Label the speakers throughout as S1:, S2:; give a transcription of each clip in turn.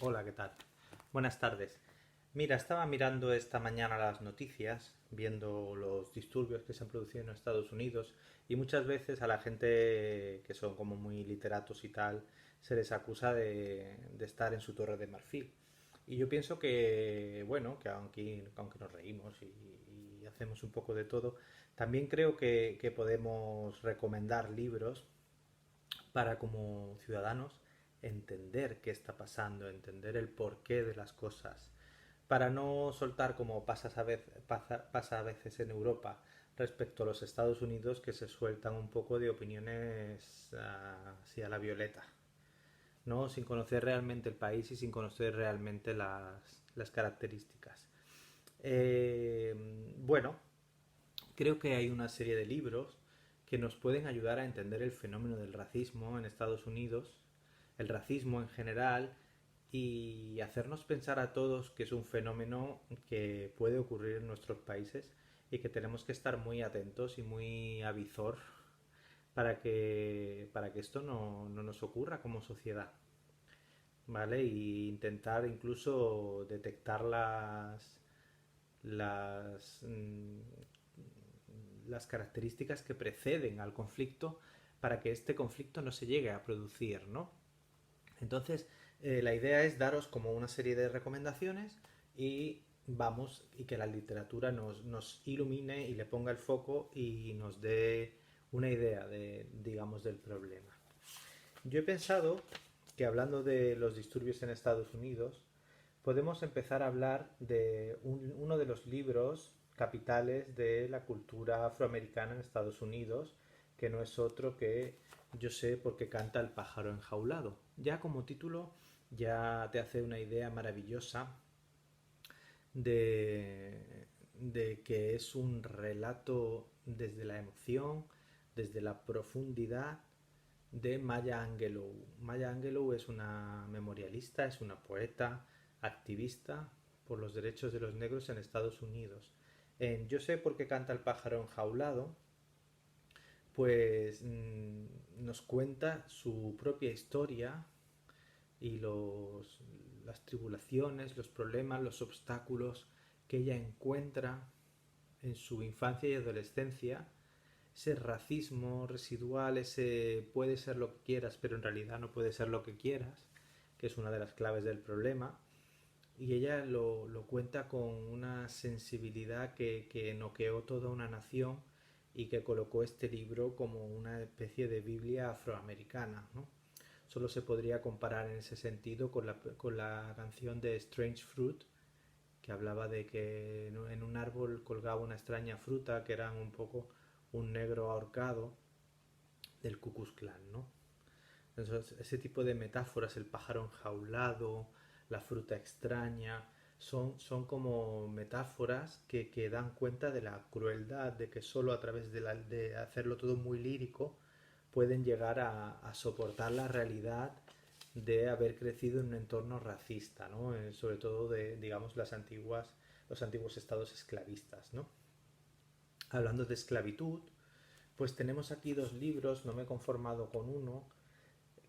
S1: Hola, ¿qué tal? Buenas tardes. Mira, estaba mirando esta mañana las noticias, viendo los disturbios que se han producido en Estados Unidos y muchas veces a la gente que son como muy literatos y tal se les acusa de estar en su torre de marfil. Y yo pienso que, bueno, que aunque nos reímos y hacemos un poco de todo, también creo que podemos recomendar libros para como ciudadanos entender qué está pasando, entender el porqué de las cosas, para no soltar como pasa a veces en Europa respecto a los Estados Unidos que se sueltan un poco de opiniones así a la violeta, ¿no? Sin conocer realmente el país y sin conocer realmente las características. Eh, bueno, Creo que hay una serie de libros que nos pueden ayudar a entender el fenómeno del racismo en Estados Unidos, el racismo en general, y hacernos pensar a todos que es un fenómeno que puede ocurrir en nuestros países y que tenemos que estar muy atentos y muy avizor para que esto no nos ocurra como sociedad. ¿Vale? Y intentar incluso detectar las, mm, las características que preceden al conflicto para que este conflicto no se llegue a producir, ¿no? Entonces, la idea es daros como una serie de recomendaciones y que la literatura nos ilumine y le ponga el foco y nos dé una idea digamos, del problema. Yo he pensado que hablando de los disturbios en Estados Unidos, podemos empezar a hablar de uno de los libros capitales de la cultura afroamericana en Estados Unidos, que no es otro que Yo sé por qué canta el pájaro enjaulado. Ya como título ya te hace una idea maravillosa de que es un relato desde la emoción, desde la profundidad de Maya Angelou. Maya Angelou es una memorialista, es una poeta, activista por los derechos de los negros en Estados Unidos. En Yo sé por qué canta el pájaro enjaulado, pues nos cuenta su propia historia y las tribulaciones, los problemas, los obstáculos que ella encuentra en su infancia y adolescencia, ese racismo residual, ese puede ser lo que quieras, pero en realidad no puede ser lo que quieras, que es una de las claves del problema, y ella lo cuenta con una sensibilidad que noqueó toda una nación y que colocó este libro como una especie de Biblia afroamericana, ¿no? Solo se podría comparar en ese sentido con la canción de Strange Fruit, que hablaba de que en un árbol colgaba una extraña fruta que era un poco un negro ahorcado del Ku Klux Klan, ¿no? Entonces, ese tipo de metáforas, el pájaro enjaulado, la fruta extraña, son como metáforas que dan cuenta de la crueldad, de que solo a través de hacerlo todo muy lírico pueden llegar a soportar la realidad de haber crecido en un entorno racista, ¿no? Sobre todo de, digamos, los antiguos estados esclavistas, ¿no? Hablando de esclavitud, pues tenemos aquí dos libros, no me he conformado con uno,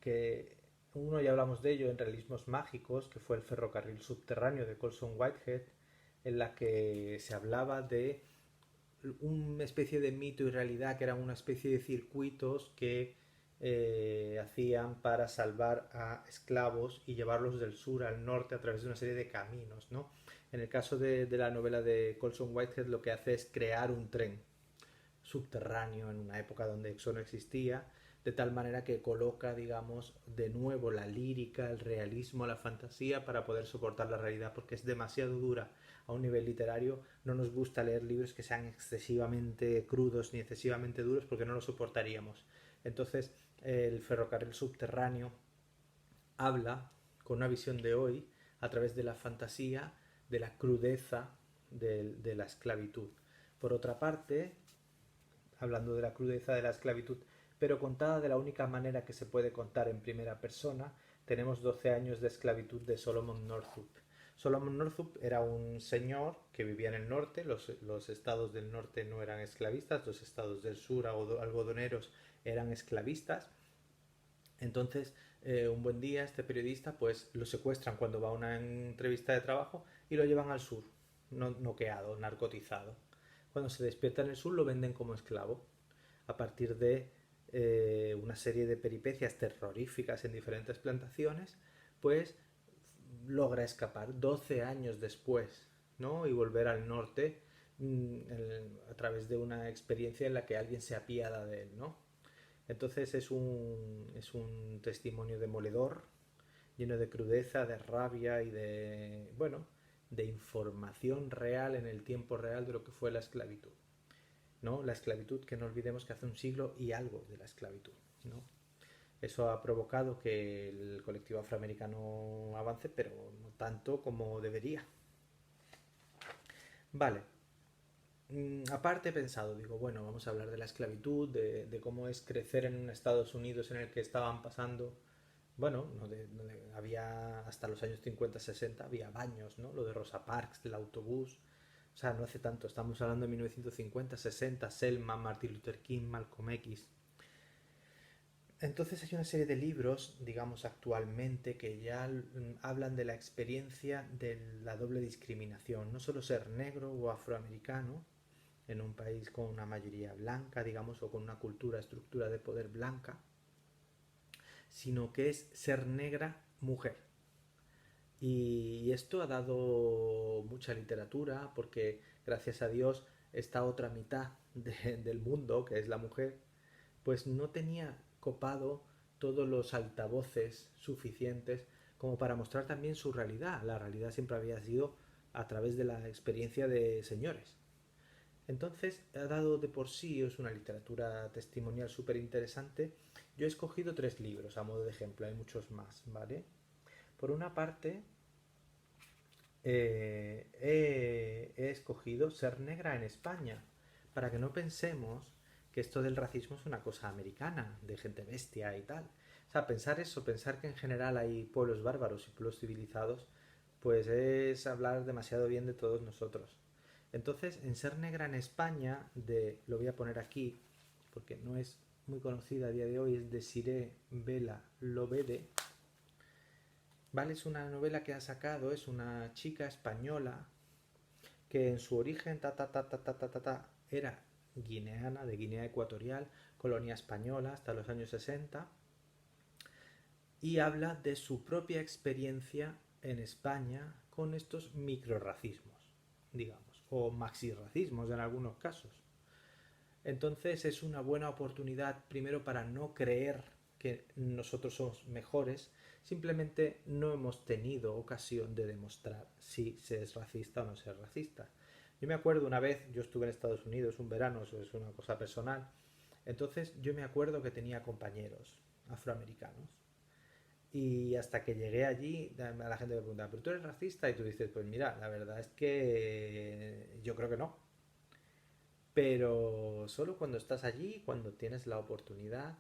S1: que uno ya hablamos de ello en Realismos Mágicos, que fue el ferrocarril subterráneo de Colson Whitehead, en la que se hablaba de una especie de mito y realidad que eran una especie de circuitos que hacían para salvar a esclavos y llevarlos del sur al norte a través de una serie de caminos, ¿no? En el caso de la novela de Colson Whitehead lo que hace es crear un tren subterráneo en una época donde eso no existía, de tal manera que coloca, digamos, de nuevo la lírica, el realismo, la fantasía para poder soportar la realidad, porque es demasiado dura a un nivel literario. No nos gusta leer libros que sean excesivamente crudos ni excesivamente duros porque no lo soportaríamos. Entonces, el ferrocarril subterráneo habla con una visión de hoy a través de la fantasía, de la crudeza de la esclavitud. Por otra parte, hablando de la crudeza de la esclavitud, pero contada de la única manera que se puede contar en primera persona, tenemos 12 años de esclavitud de Solomon Northup. Solomon Northup era un señor que vivía en el norte, los estados del norte no eran esclavistas, los estados del sur algodoneros eran esclavistas, Entonces, un buen día este periodista pues lo secuestran cuando va a una entrevista de trabajo y lo llevan al sur, noqueado, narcotizado. Cuando se despierta en el sur lo venden como esclavo. A partir de una serie de peripecias terroríficas en diferentes plantaciones, pues logra escapar 12 años después, ¿no? Y volver al norte a través de una experiencia en la que alguien se apiada de él, ¿no? Entonces es un testimonio demoledor, lleno de crudeza, de rabia y de, bueno, de información real en el tiempo real de lo que fue la esclavitud, ¿no? La esclavitud, que no olvidemos que hace un siglo y algo de la esclavitud, ¿no? Eso ha provocado que el colectivo afroamericano avance, pero no tanto como debería. Vale. Aparte he pensado, digo, bueno, vamos a hablar de la esclavitud, de cómo es crecer en un Estados Unidos en el que estaban pasando, bueno, no donde había hasta los años 50 60 había baños, ¿no? Lo de Rosa Parks, del autobús, o sea, no hace tanto, estamos hablando de 1950 60 Selma, Martin Luther King, Malcolm X. Entonces hay una serie de libros, digamos actualmente, que ya hablan de la experiencia de la doble discriminación, no solo ser negro o afroamericano en un país con una mayoría blanca, digamos, o con una cultura, estructura de poder blanca, sino que es ser negra mujer. Y esto ha dado mucha literatura porque gracias a Dios esta otra mitad del mundo, que es la mujer, pues no tenía copado todos los altavoces suficientes como para mostrar también su realidad. La realidad siempre había sido a través de la experiencia de señores. Entonces, ha dado de por sí, es una literatura testimonial súper interesante. Yo he escogido tres libros a modo de ejemplo, hay muchos más, ¿vale? Por una parte, he escogido Ser negra en España, para que no pensemos que esto del racismo es una cosa americana, de gente bestia y tal. O sea, pensar eso, pensar que en general hay pueblos bárbaros y pueblos civilizados, pues es hablar demasiado bien de todos nosotros. Entonces, en Ser negra en España, lo voy a poner aquí, porque no es muy conocida a día de hoy, es de Siré Vela Lobede. Vale, es una novela que ha sacado, es una chica española que en su origen era guineana, de Guinea Ecuatorial, colonia española hasta los años 60, y habla de su propia experiencia en España con estos microracismos, digamos, o maxirracismos en algunos casos. Entonces es una buena oportunidad primero para no creer que nosotros somos mejores, simplemente no hemos tenido ocasión de demostrar si se es racista o no se es racista. Yo me acuerdo una vez, yo estuve en Estados Unidos un verano, eso es una cosa personal, entonces yo me acuerdo que tenía compañeros afroamericanos y hasta que llegué allí, a la gente me preguntaba, ¿pero tú eres racista? Y tú dices, pues mira, la verdad es que yo creo que no. Pero solo cuando estás allí, cuando tienes la oportunidad,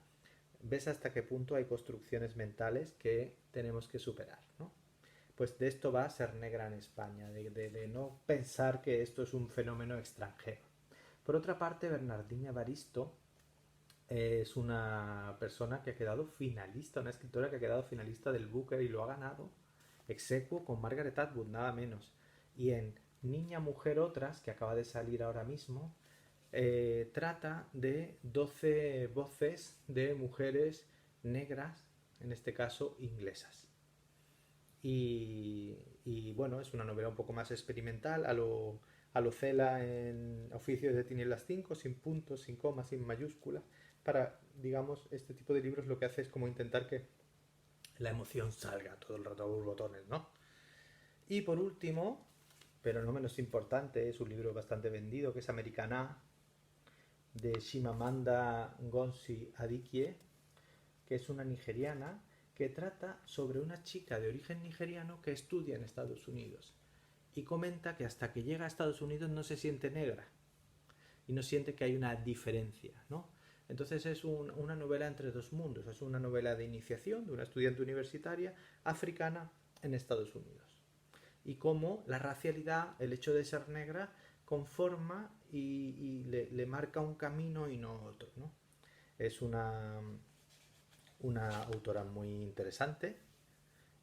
S1: ves hasta qué punto hay construcciones mentales que tenemos que superar, ¿no? Pues de esto va a Ser negra en España, de no pensar que esto es un fenómeno extranjero. Por otra parte, Bernardina Evaristo es una persona que ha quedado finalista, una escritora que ha quedado finalista del Booker y lo ha ganado execuo con Margaret Atwood, nada menos. Y en Niña, Mujer, Otras, que acaba de salir ahora mismo, trata de 12 voces de mujeres negras, en este caso inglesas. Bueno, es una novela un poco más experimental, a lo Cela en Oficios de Tinieblas 5, sin puntos, sin comas, sin mayúsculas. Para, digamos, este tipo de libros lo que hace es como intentar que la emoción salga todo el rato a borbotones, ¿no? Y por último, pero no menos importante, es un libro bastante vendido, que es Americana, de Chimamanda Ngozi Adichie, que es una nigeriana que trata sobre una chica de origen nigeriano que estudia en Estados Unidos y comenta que hasta que llega a Estados Unidos no se siente negra y no siente que hay una diferencia, ¿no? Entonces es una novela entre dos mundos, es una novela de iniciación de una estudiante universitaria africana en Estados Unidos. Y cómo la racialidad, el hecho de ser negra, conforma y le marca un camino y no otro, ¿no? Es una autora muy interesante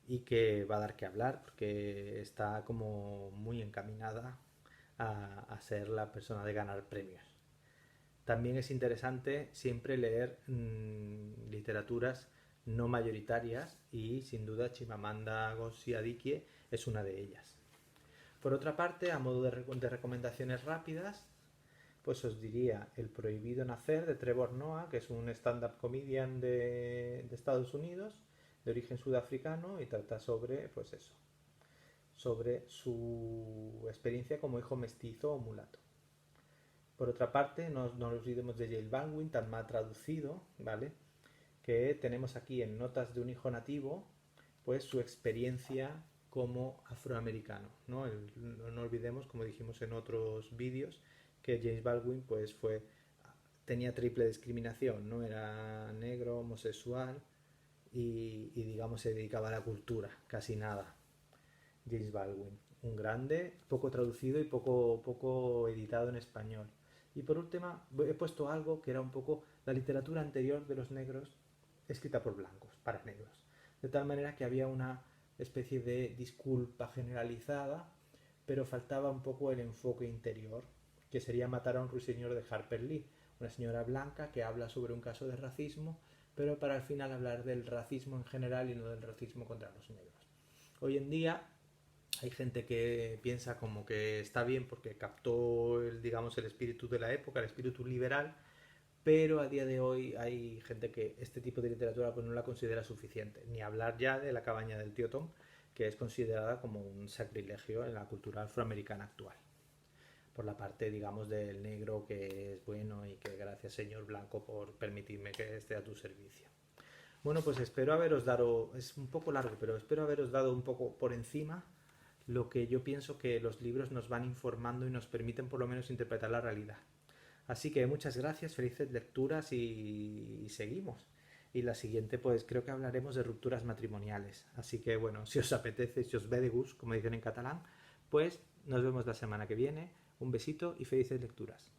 S1: y que va a dar que hablar porque está como muy encaminada a ser la persona de ganar premios. También es interesante siempre leer literaturas no mayoritarias y sin duda Chimamanda Ngozi Adichie es una de ellas. Por otra parte, a modo de recomendaciones rápidas, pues os diría El prohibido nacer de Trevor Noah, que es un stand-up comedian de Estados Unidos, de origen sudafricano, y trata sobre, pues eso, sobre su experiencia como hijo mestizo o mulato. Por otra parte, no nos olvidemos de Yale Baldwin, tan mal traducido, ¿vale? Que tenemos aquí en Notas de un hijo nativo, pues su experiencia como afroamericano, ¿no? No olvidemos, como dijimos en otros vídeos, que James Baldwin pues tenía triple discriminación, ¿no? Era negro, homosexual y digamos se dedicaba a la cultura, casi nada. James Baldwin, un grande, poco traducido y poco editado en español. Y por último, he puesto algo que era un poco la literatura anterior de los negros, escrita por blancos, para negros. De tal manera que había una especie de disculpa generalizada, pero faltaba un poco el enfoque interior, que sería Matar a un ruiseñor de Harper Lee, una señora blanca que habla sobre un caso de racismo, pero para al final hablar del racismo en general y no del racismo contra los negros. Hoy en día hay gente que piensa como que está bien porque captó digamos, el espíritu de la época, el espíritu liberal, pero a día de hoy hay gente que este tipo de literatura pues no la considera suficiente, ni hablar ya de La cabaña del tío Tom, que es considerada como un sacrilegio en la cultura afroamericana actual, por la parte, digamos, del negro que es bueno y que gracias señor blanco por permitirme que esté a tu servicio. Bueno, pues espero haberos dado, es un poco largo, pero espero haberos dado un poco por encima lo que yo pienso que los libros nos van informando y nos permiten por lo menos interpretar la realidad. Así que muchas gracias, felices lecturas y seguimos. Y la siguiente, pues creo que hablaremos de rupturas matrimoniales. Así que bueno, si os apetece, si os ve de gust, como dicen en catalán, pues nos vemos la semana que viene. Un besito y felices lecturas.